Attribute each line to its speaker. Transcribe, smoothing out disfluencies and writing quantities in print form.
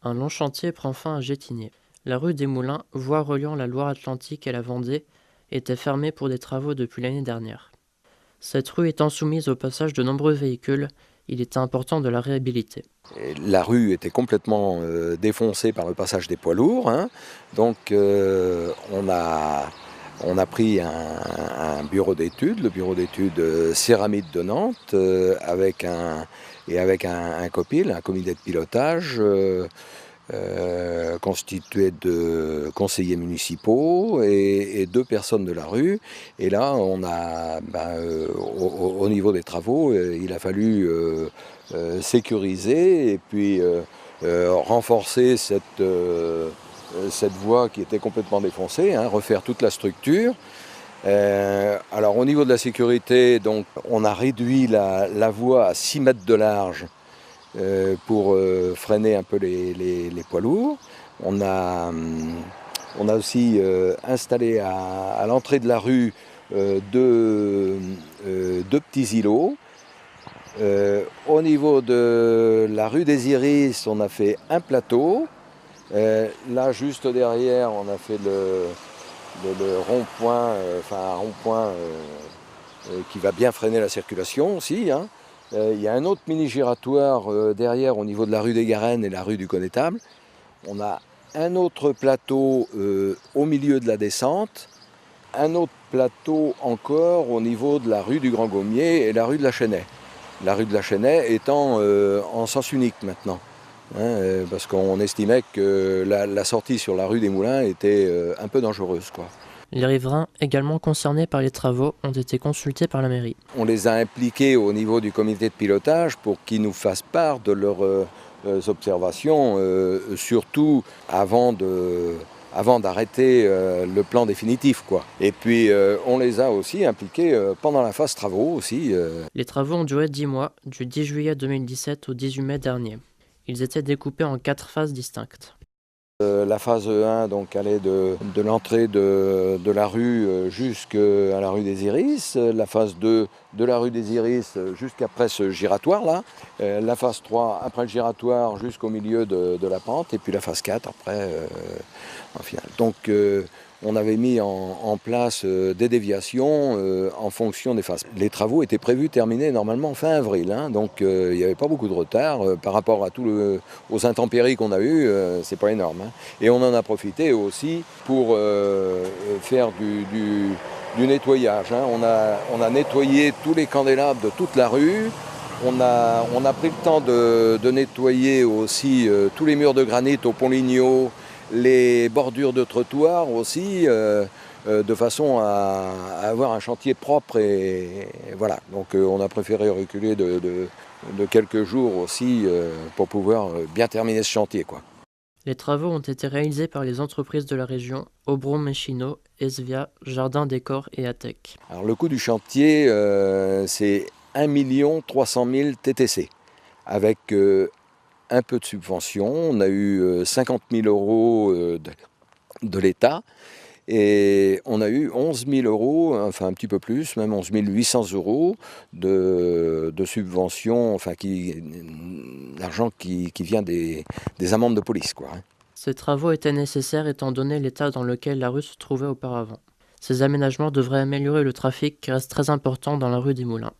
Speaker 1: Un long chantier prend fin à Gétigné. La rue des Moulins, voie reliant la Loire-Atlantique et la Vendée, était fermée pour des travaux depuis l'année dernière. Cette rue étant soumise au passage de nombreux véhicules, il était important de la réhabiliter.
Speaker 2: Et la rue était complètement défoncée par le passage des poids lourds, hein. Donc on a pris un bureau d'études, le bureau d'études Céramide de Nantes, avec un COPIL, un comité de pilotage, constitué de conseillers municipaux et deux personnes de la rue. Et là, on a, au niveau des travaux, il a fallu sécuriser et puis renforcer cette voie qui était complètement défoncée, hein, refaire toute la structure. Alors au niveau de la sécurité, donc, on a réduit la voie à 6 mètres de large pour freiner un peu les poids lourds. On a aussi installé à l'entrée de la rue deux petits îlots. Au niveau de la rue des Iris, on a fait un plateau. Là, juste derrière, on a fait le rond-point, un rond-point qui va bien freiner la circulation aussi, hein. Il y a un autre mini-giratoire derrière au niveau de la rue des Garennes et la rue du Connétable. On a un autre plateau au milieu de la descente, un autre plateau encore au niveau de la rue du Grand Gommier et la rue de la Chênaie. La rue de la Chênaie étant en sens unique maintenant, hein, parce qu'on estimait que la sortie sur la rue des Moulins était un peu dangereuse, quoi.
Speaker 1: Les riverains, également concernés par les travaux, ont été consultés par la mairie.
Speaker 2: On les a impliqués au niveau du comité de pilotage pour qu'ils nous fassent part de leurs observations, surtout avant d'arrêter le plan définitif, quoi. Et puis on les a aussi impliqués pendant la phase travaux aussi.
Speaker 1: Les travaux ont duré 10 mois, du 10 juillet 2017 au 18 mai dernier. Ils étaient découpés en 4 phases distinctes.
Speaker 2: La phase 1 donc, allait de l'entrée de la rue jusqu'à la rue des Iris. La phase 2 de la rue des Iris jusqu'après ce giratoire là. La phase 3 après le giratoire jusqu'au milieu de la pente. Et puis la phase 4 après en finale. Donc on avait mis en place des déviations en fonction des phases. Les travaux étaient prévus terminer normalement fin avril, hein, donc il n'y avait pas beaucoup de retard par rapport à aux intempéries qu'on a eues, c'est pas énorme, hein. Et on en a profité aussi pour faire du nettoyage, hein. On a nettoyé tous les candélabres de toute la rue. On a pris le temps de nettoyer aussi tous les murs de granit au pont Lignot, les bordures de trottoirs aussi, de façon à avoir un chantier propre. Et voilà, donc on a préféré reculer de quelques jours aussi pour pouvoir bien terminer ce chantier, quoi.
Speaker 1: Les travaux ont été réalisés par les entreprises de la région, Aubron Mechino, Esvia, Jardin Décor et Atec.
Speaker 2: Alors le coût du chantier, c'est 1 300 000 TTC, avec un peu de subvention. On a eu 50 000 euros de l'État et on a eu 11 000 euros, enfin un petit peu plus, même 11 800 euros de subvention, enfin l'argent qui vient des amendes de police, quoi, hein.
Speaker 1: Ces travaux étaient nécessaires étant donné l'état dans lequel la rue se trouvait auparavant. Ces aménagements devraient améliorer le trafic qui reste très important dans la rue des Moulins.